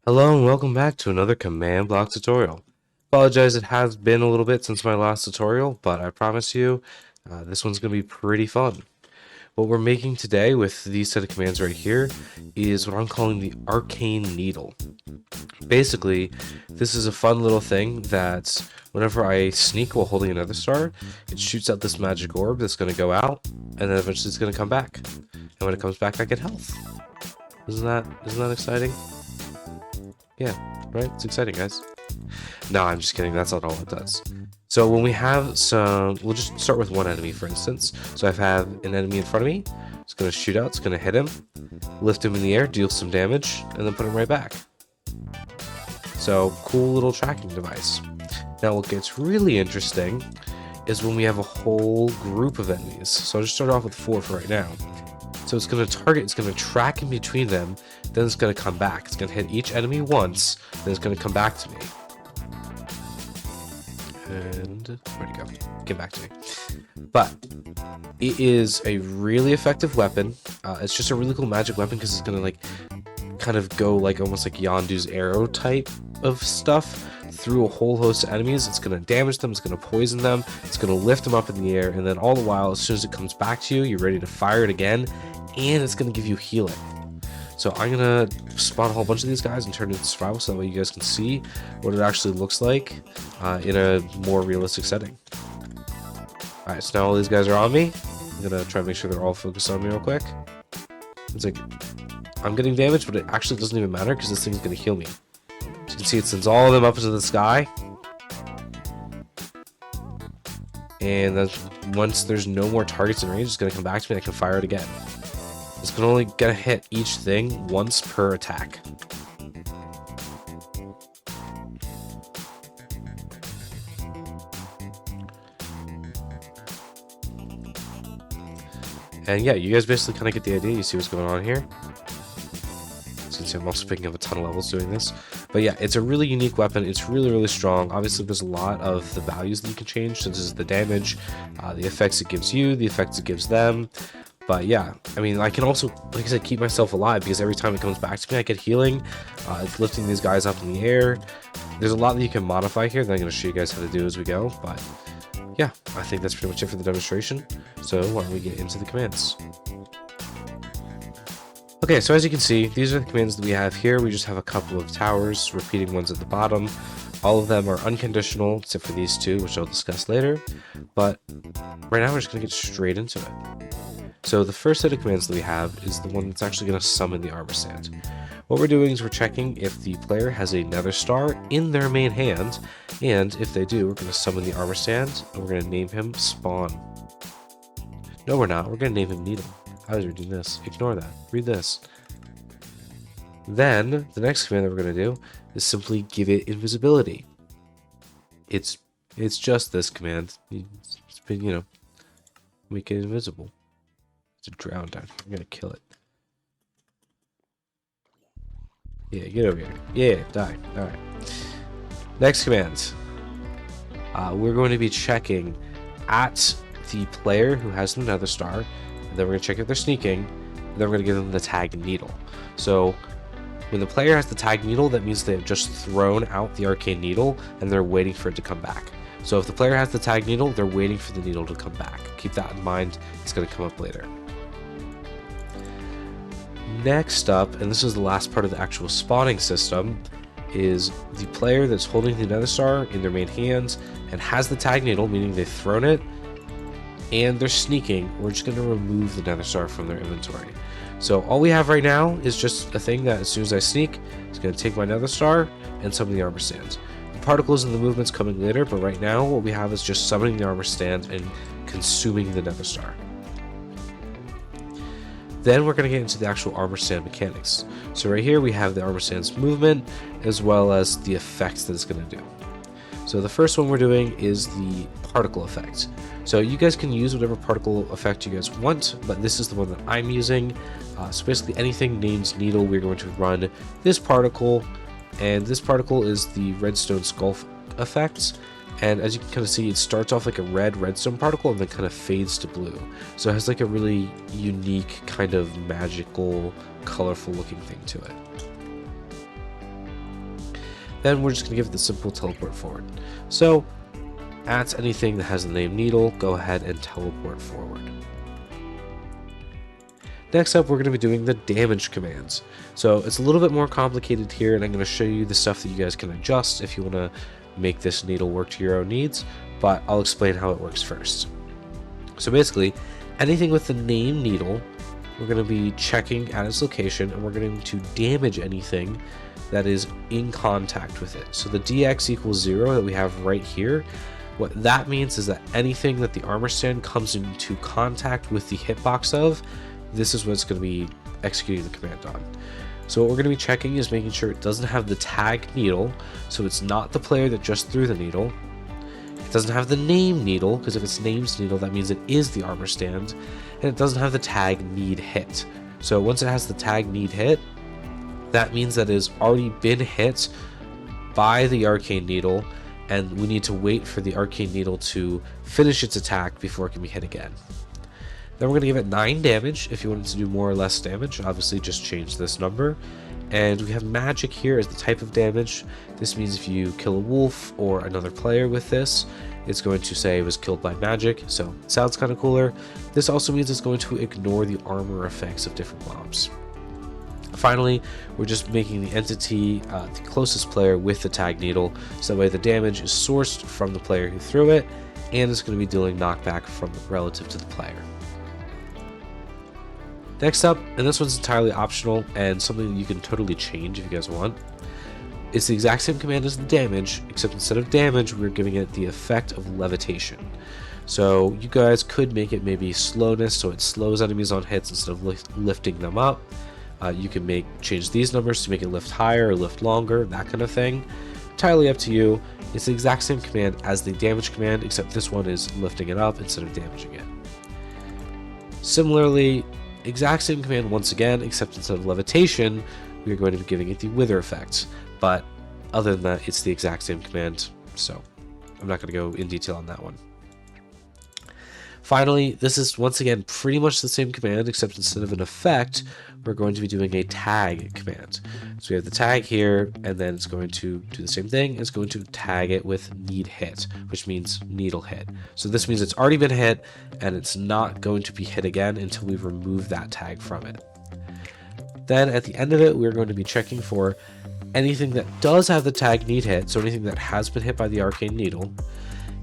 Hello and welcome back to another command block tutorial. Apologize, it has been a little bit since my last tutorial, but I promise you this one's going to be pretty fun. What we're making today with these set of commands right here is what I'm calling the Arcane Needle. Basically, this is a fun little thing that whenever I sneak while holding another star, it shoots out this magic orb that's going to go out, and then eventually it's going to come back. And when it comes back, I get health. Isn't that exciting? Yeah, right? It's exciting, guys. No, I'm just kidding. That's not all it does. So when we have some, we'll just start with one enemy, for instance. So I have an enemy in front of me. It's going to shoot out. It's going to hit him, lift him in the air, deal some damage, and then put him right back. So cool little tracking device. Now what gets really interesting is when we have a whole group of enemies. So I'll just start off with 4 for right now. So it's going to target, it's going to track in between them, then it's going to come back. It's going to hit each enemy once, then it's going to come back to me. And where'd it go? Get back to me. But it is a really effective weapon. It's just a really cool magic weapon because it's going to like kind of go like almost like Yondu's arrow type of stuff through a whole host of enemies. It's going to damage them, it's going to poison them, it's going to lift them up in the air, and then all the while, as soon as it comes back to you, you're ready to fire it again, and it's going to give you healing. So I'm going to spawn a whole bunch of these guys and turn it into survival so that way you guys can see what it actually looks like in a more realistic setting. Alright, so now all these guys are on me. I'm going to try to make sure they're all focused on me real quick. It's like, I'm getting damaged, but it actually doesn't even matter because this thing's going to heal me. As you can see, it sends all of them up into the sky. And then once there's no more targets in range, it's going to come back to me and I can fire it again. It's going to only get to hit each thing once per attack. And yeah, you guys basically kind of get the idea. You see what's going on here. As you can see, I'm also picking up a ton of levels doing this. But yeah, it's a really unique weapon. It's really, really strong. Obviously, there's a lot of the values that you can change. So this is the damage, the effects it gives you, the effects it gives them. But yeah, I mean, I can also, like I said, keep myself alive because every time it comes back to me, I get healing. It's lifting these guys up in the air. There's a lot that you can modify here that I'm going to show you guys how to do as we go. But yeah, I think that's pretty much it for the demonstration. So why don't we get into the commands? Okay, so as you can see, these are the commands that we have here. We just have a couple of towers, repeating ones at the bottom. All of them are unconditional, except for these two, which I'll discuss later. But right now, we're just going to get straight into it. So the first set of commands that we have is the one that's actually going to summon the armor stand. What we're doing is we're checking if the player has a nether star in their main hand, and if they do, we're going to summon the armor stand, and we're going to name him Spawn. No, we're not. We're going to name him Needle. I was reading this. Ignore that. Read this. Then, the next command that we're going to do is simply give it invisibility. It's just this command. It's been, you know, make it invisible. It's a drown down. I'm going to kill it. Yeah, get over here. Yeah, die. Alright. Next command. We're going to be checking at the player who has the nether star. And then we're going to check if they're sneaking. And then we're going to give them the tag needle. So when the player has the tag needle, that means they've just thrown out the arcane needle and they're waiting for it to come back. So if the player has the tag needle, they're waiting for the needle to come back. Keep that in mind. It's going to come up later. Next up, and this is the last part of the actual spawning system, is the player that's holding the nether star in their main hands and has the tag needle, meaning they've thrown it, and they're sneaking. We're just going to remove the nether star from their inventory. So all we have right now is just a thing that as soon as I sneak, it's going to take my nether star and summon the armor stand. The particles and the movements coming later, but right now what we have is just summoning the armor stand and consuming the nether star. Then we're going to get into the actual armor stand mechanics. So right here we have the armor stand's movement as well as the effects that it's going to do. So the first one we're doing is the particle effect. So you guys can use whatever particle effect you guys want, but this is the one that I'm using. So basically anything named needle, we're going to run this particle, and this particle is the redstone skull effect. And as you can kind of see, it starts off like a red redstone particle and then kind of fades to blue. So it has like a really unique kind of magical, colorful looking thing to it. then we're just going to give it the simple teleport forward. So at anything that has the name needle, go ahead and teleport forward. Next up, we're going to be doing the damage commands. So it's a little bit more complicated here, and I'm going to show you the stuff that you guys can adjust if you want to make this needle work to your own needs, but I'll explain how it works first. So basically, anything with the name needle, we're going to be checking at its location, and we're going to damage anything that is in contact with it. So the dx equals 0 that we have right here, what that means is that anything that the armor stand comes into contact with the hitbox of, this is what it's going to be executing the command on. So what we're going to be checking is making sure it doesn't have the tag needle, so it's not the player that just threw the needle. It doesn't have the name needle, because if it's name's needle, that means it is the armor stand. And it doesn't have the tag need hit. So once it has the tag need hit, that means that it has already been hit by the arcane needle, and we need to wait for the arcane needle to finish its attack before it can be hit again. Then we're going to give it 9 damage. If you want it to do more or less damage, obviously just change this number. And we have magic here as the type of damage. This means if you kill a wolf or another player with this, it's going to say it was killed by magic, so it sounds kind of cooler. This also means it's going to ignore the armor effects of different mobs. Finally, we're just making the entity the closest player with the tag needle, so that way the damage is sourced from the player who threw it, and it's going to be dealing knockback from relative to the player. Next up, and this one's entirely optional and something that you can totally change if you guys want, it's the exact same command as the damage, except instead of damage, we're giving it the effect of levitation. So you guys could make it maybe slowness, so it slows enemies on hits instead of lifting them up. You can change these numbers to make it lift higher or lift longer, that kind of thing. Entirely up to you. It's the exact same command as the damage command, except this one is lifting it up instead of damaging it. Similarly, exact same command once again, except instead of levitation, we are going to be giving it the wither effect. But other than that, it's the exact same command, so I'm not going to go in detail on that one. Finally, this is once again pretty much the same command, except instead of an effect, we're going to be doing a tag command. So we have the tag here, and then it's going to do the same thing. It's going to tag it with need hit, which means needle hit. So this means it's already been hit, and it's not going to be hit again until we remove that tag from it. Then at the end of it, we're going to be checking for anything that does have the tag need hit, so anything that has been hit by the arcane needle,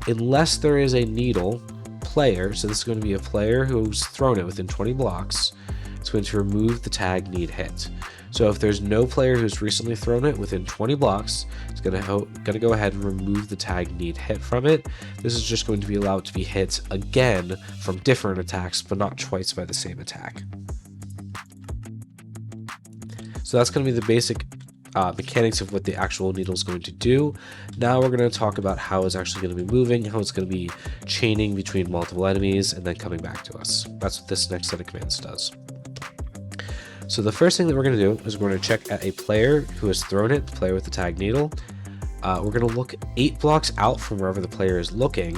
unless there is a needle player, so this is going to be a player who's thrown it within 20 blocks, it's going to remove the tag need hit. So if there's no player who's recently thrown it within 20 blocks, it's going to go ahead and remove the tag need hit from it. This is just going to be allowed to be hit again from different attacks, but not twice by the same attack. So that's going to be the basic mechanics of what the actual needle is going to do. Now we're going to talk about how it's actually going to be moving, how it's going to be chaining between multiple enemies, and then coming back to us. That's what this next set of commands does. So the first thing that we're going to do is we're going to check at a player who has thrown it, the player with the tag needle. We're going to look 8 blocks out from wherever the player is looking,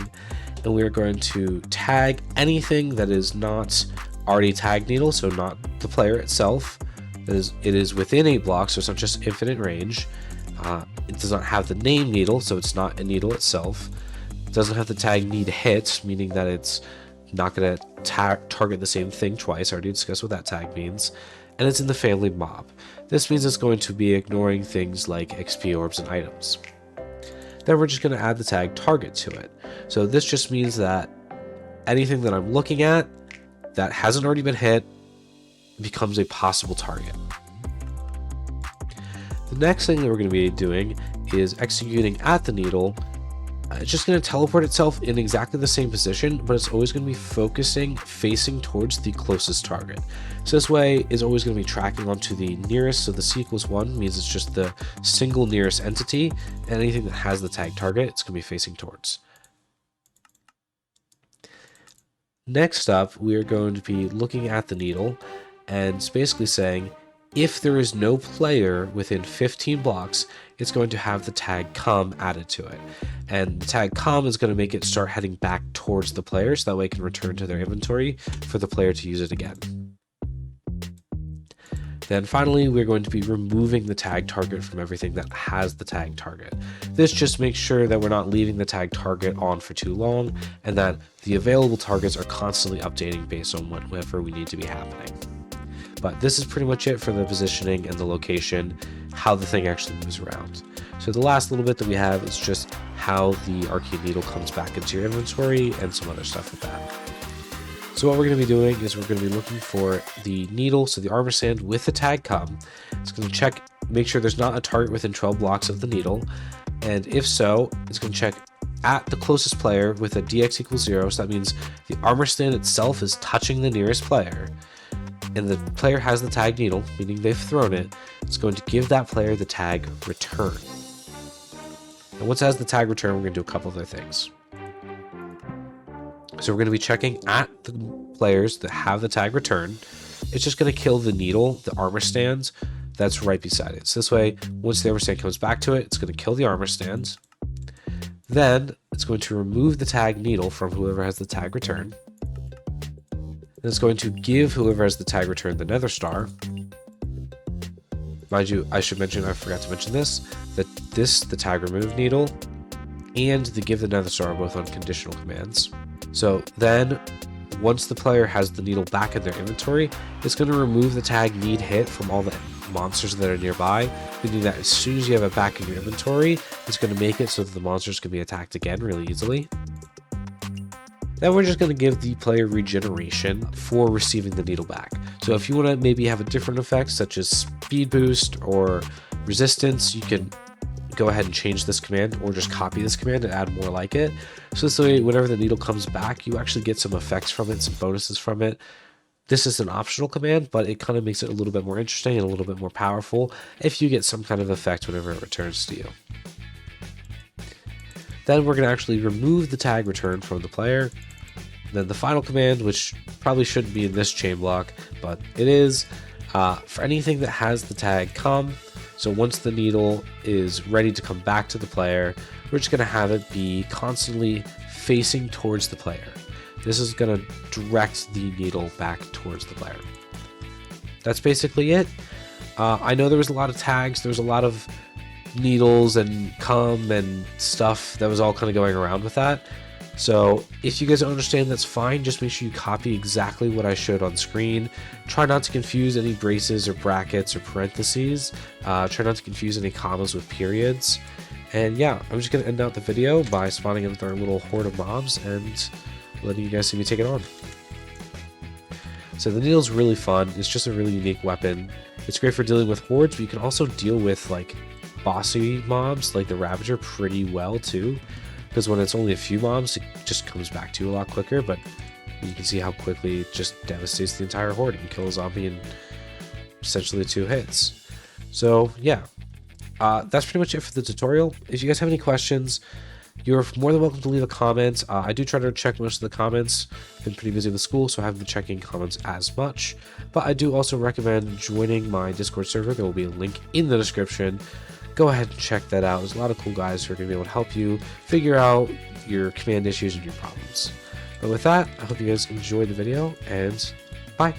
and we're going to tag anything that is not already tag needle, so not the player itself. It is within 8 blocks, so it's not just infinite range. It does not have the name needle, so it's not a needle itself. It doesn't have the tag need hit, meaning that it's not going to target the same thing twice. I already discussed what that tag means. And it's in the family mob. This means it's going to be ignoring things like XP orbs and items. Then we're just going to add the tag target to it. So this just means that anything that I'm looking at that hasn't already been hit becomes a possible target. The next thing that we're going to be doing is executing at the needle. It's just going to teleport itself in exactly the same position, but it's always going to be facing towards the closest target. So this way is always going to be tracking onto the nearest, so the C equals 1 means it's just the single nearest entity, and anything that has the tag target, it's going to be facing towards. Next up, we are going to be looking at the needle, and it's basically saying, if there is no player within 15 blocks, it's going to have the tag come added to it. And the tag come is going to make it start heading back towards the player, so that way it can return to their inventory for the player to use it again. Then finally, we're going to be removing the tag target from everything that has the tag target. This just makes sure that we're not leaving the tag target on for too long and that the available targets are constantly updating based on whatever we need to be happening. But this is pretty much it for the positioning and the location, how the thing actually moves around. So the last little bit that we have is just how the Arcane Needle comes back into your inventory and some other stuff with that. So what we're going to be doing is we're going to be looking for the needle, so the armor stand with the tag come. It's going to check, make sure there's not a target within 12 blocks of the needle, and if so, it's going to check at the closest player with a dx equals 0, so that means the armor stand itself is touching the nearest player, and the player has the tag needle, meaning they've thrown it. It's going to give that player the tag return. And once it has the tag return, we're going to do a couple other things. So we're going to be checking at the players that have the tag return. It's just going to kill the needle, the armor stands, that's right beside it. So this way, once the armor stand comes back to it, it's going to kill the armor stands. Then it's going to remove the tag needle from whoever has the tag return. And it's going to give whoever has the tag return the nether star. Mind you, I should mention, I forgot to mention this, that the tag remove needle, and the give the nether star are both on conditional commands. So then, once the player has the needle back in their inventory, it's going to remove the tag need hit from all the monsters that are nearby, meaning that as soon as you have it back in your inventory, it's going to make it so that the monsters can be attacked again really easily. Then we're just going to give the player regeneration for receiving the needle back. So if you want to maybe have a different effect, such as speed boost or resistance, you can go ahead and change this command or just copy this command and add more like it. So this way, whenever the needle comes back, you actually get some effects from it, some bonuses from it. This is an optional command, but it kind of makes it a little bit more interesting and a little bit more powerful if you get some kind of effect whenever it returns to you. Then we're going to actually remove the tag return from the player. Then the final command, which probably shouldn't be in this chain block, but it is, for anything that has the tag come. So once the needle is ready to come back to the player, we're just going to have it be constantly facing towards the player. This is going to direct the needle back towards the player. That's basically it. I know there was a lot of tags, there was a lot of needles and cum and stuff that was all kind of going around with that. So if you guys don't understand, that's fine. Just make sure you copy exactly what I showed on screen. Try not to confuse any braces or brackets or parentheses. Try not to confuse any commas with periods. And yeah, I'm just going to end out the video by spawning in with our little horde of mobs and letting you guys see me take it on. So the needle's really fun. It's just a really unique weapon. It's great for dealing with hordes, but you can also deal with like bossy mobs like the Ravager pretty well too. Because when it's only a few mobs, it just comes back to you a lot quicker, but you can see how quickly it just devastates the entire horde. You can kill a zombie in essentially 2 hits. So yeah, that's pretty much it for the tutorial. If you guys have any questions, you're more than welcome to leave a comment. I do try to check most of the comments. I've been pretty busy with school, so I haven't been checking comments as much. But I do also recommend joining my Discord server. There will be a link in the description. Go ahead and check that out. There's a lot of cool guys who are going to be able to help you figure out your command issues and your problems. But with that, I hope you guys enjoyed the video, and bye!